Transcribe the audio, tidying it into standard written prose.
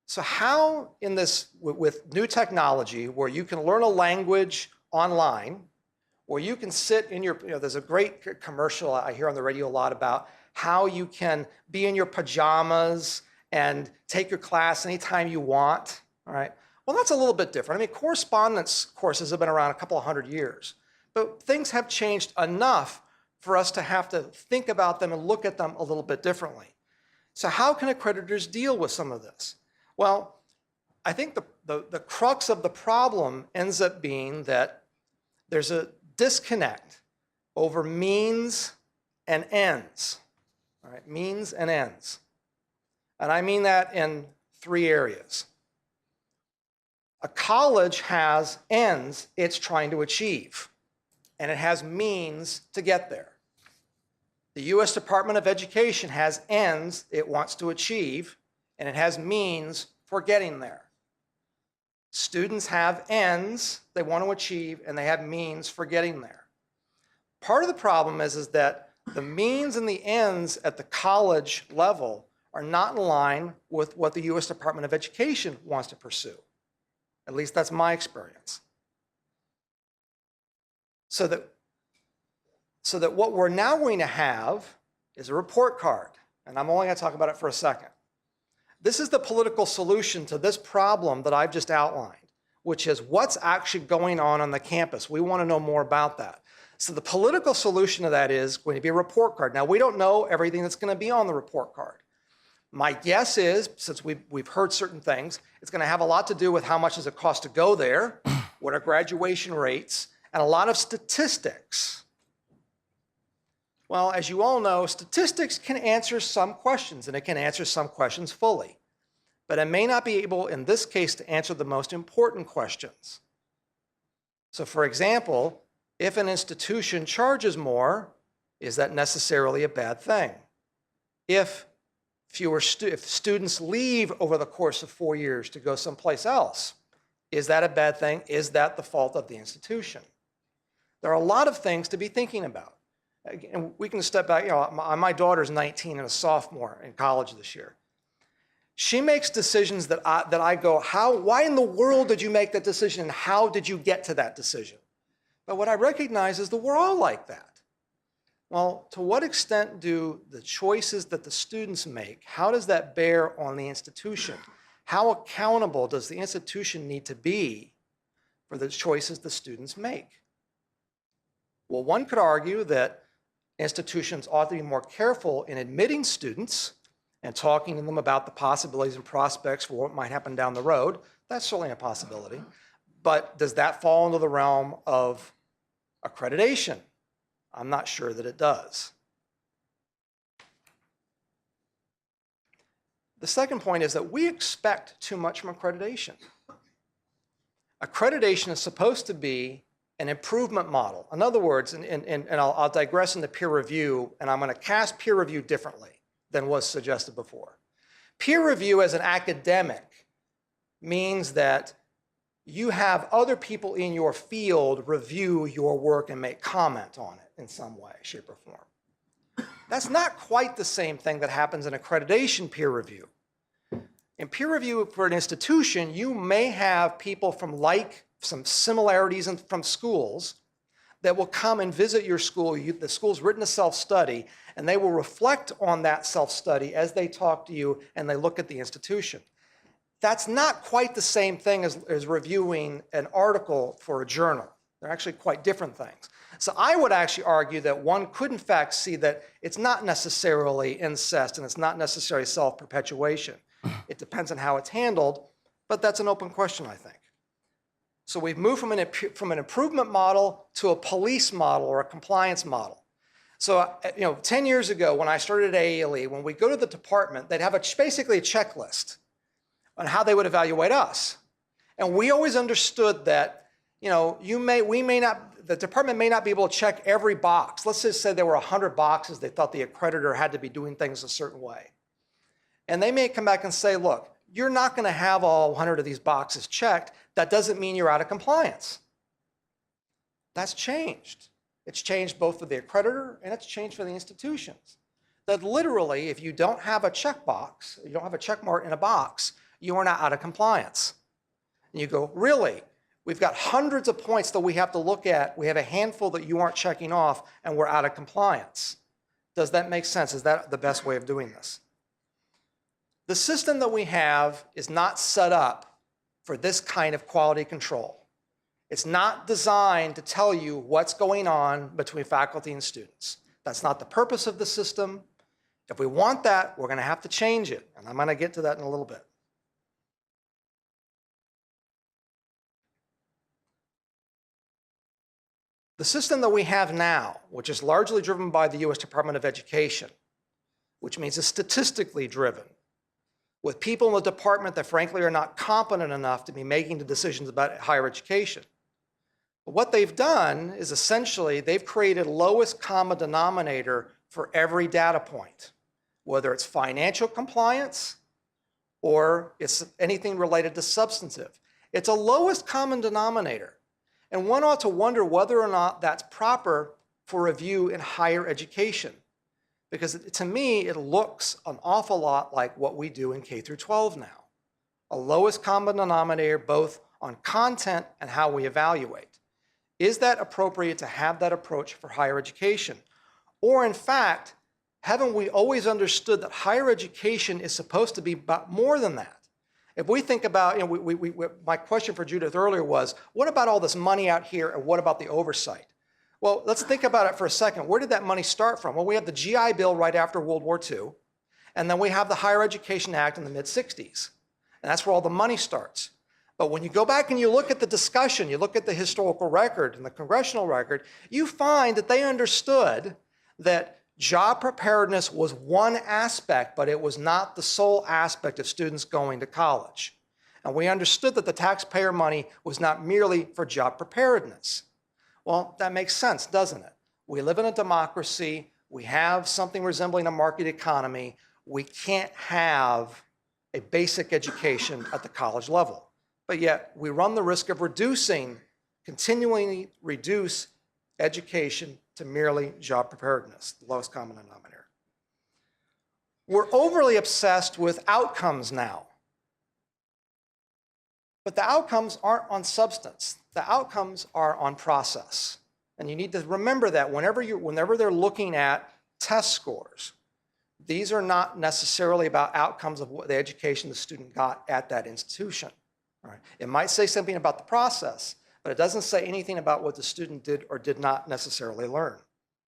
So how in this, with new technology, where you can learn a language online, where you can sit in your, there's a great commercial I hear on the radio a lot about how you can be in your pajamas and take your class anytime you want, all right? Well, that's a little bit different. I mean, correspondence courses have been around a couple of 100 years, but things have changed enough for us to have to think about them and look at them a little bit differently. So how can accreditors deal with some of this? Well, I think the crux of the problem ends up being that there's a disconnect over means and ends, all right, means and ends. And I mean that in 3 areas. A college has ends it's trying to achieve, and it has means to get there. The U.S. Department of Education has ends it wants to achieve, and it has means for getting there. Students have ends they want to achieve, and they have means for getting there. Part of the problem is that the means and the ends at the college level are not in line with what the U.S. Department of Education wants to pursue. At least that's my experience. So that what we're now going to have is a report card, and I'm only going to talk about it for a second. This is the political solution to this problem that I've just outlined, which is what's actually going on the campus. We want to know more about that. So the political solution to that is going to be a report card. Now, we don't know everything that's going to be on the report card. My guess is, since we've heard certain things, it's going to have a lot to do with how much does it cost to go there, what are graduation rates, and a lot of statistics. Well, as you all know, statistics can answer some questions, and it can answer some questions fully. But it may not be able, in this case, to answer the most important questions. So, for example, if an institution charges more, is that necessarily a bad thing? If students leave over the course of 4 years to go someplace else, is that a bad thing? Is that the fault of the institution? There are a lot of things to be thinking about. And we can step back, my daughter's 19 and a sophomore in college this year. She makes decisions that I go, why in the world did you make that decision, and how did you get to that decision? But what I recognize is that we're all like that. Well, to what extent do the choices that the students make, how does that bear on the institution? How accountable does the institution need to be for the choices the students make? Well, one could argue that institutions ought to be more careful in admitting students and talking to them about the possibilities and prospects for what might happen down the road. That's certainly a possibility. But does that fall into the realm of accreditation? I'm not sure that it does. The second point is that we expect too much from accreditation. Accreditation is supposed to be an improvement model. In other words, and I'll digress into peer review, and I'm going to cast peer review differently than was suggested before. Peer review as an academic means that you have other people in your field review your work and make comment on it in some way, shape, or form. That's not quite the same thing that happens in accreditation peer review. In peer review for an institution, you may have people from some similarities from schools that will come and visit your school. The school's written a self-study, and they will reflect on that self-study as they talk to you and they look at the institution. That's not quite the same thing as reviewing an article for a journal. They're actually quite different things. So I would actually argue that one could in fact see that it's not necessarily incest and it's not necessarily self-perpetuation. It depends on how it's handled, but that's an open question, I think. So we've moved from an improvement model to a police model or a compliance model. So 10 years ago when I started at AALE, when we go to the department, they'd have basically a checklist on how they would evaluate us. And we always understood that the department may not be able to check every box. Let's just say there were 100 boxes they thought the accreditor had to be doing things a certain way. And they may come back and say, look, you're not going to have all 100 of these boxes checked. That doesn't mean you're out of compliance. That's changed. It's changed both for the accreditor and it's changed for the institutions. That literally, if you don't have a checkbox, you don't have a check mark in a box, you are now out of compliance. And you go, really? We've got hundreds of points that we have to look at. We have a handful that you aren't checking off, and we're out of compliance. Does that make sense? Is that the best way of doing this? The system that we have is not set up for this kind of quality control. It's not designed to tell you what's going on between faculty and students. That's not the purpose of the system. If we want that, we're going to have to change it, and I'm going to get to that in a little bit. The system that we have now, which is largely driven by the U.S. Department of Education, which means it's statistically driven, with people in the department that frankly are not competent enough to be making the decisions about higher education. But what they've done is essentially they've created lowest common denominator for every data point, whether it's financial compliance or it's anything related to substantive. It's a lowest common denominator. And one ought to wonder whether or not that's proper for review in higher education. Because to me, it looks an awful lot like what we do in K through 12 now. A lowest common denominator both on content and how we evaluate. Is that appropriate to have that approach for higher education? Or in fact, haven't we always understood that higher education is supposed to be about more than that? If we think about, my question for Judith earlier was, what about all this money out here and what about the oversight? Well, let's think about it for a second. Where did that money start from? Well, we have the GI Bill right after World War II, and then we have the Higher Education Act in the mid-60s. And that's where all the money starts. But when you go back and you look at the discussion, you look at the historical record and the congressional record, you find that they understood that job preparedness was one aspect, but it was not the sole aspect of students going to college. And we understood that the taxpayer money was not merely for job preparedness. Well, that makes sense, doesn't it? We live in a democracy. We have something resembling a market economy. We can't have a basic education at the college level. But yet, we run the risk of continually reduce education to merely job preparedness, the lowest common denominator. We're overly obsessed with outcomes now. But the outcomes aren't on substance. The outcomes are on process. And you need to remember that whenever they're looking at test scores, these are not necessarily about outcomes of what the education the student got at that institution. All right. It might say something about the process, but it doesn't say anything about what the student did or did not necessarily learn.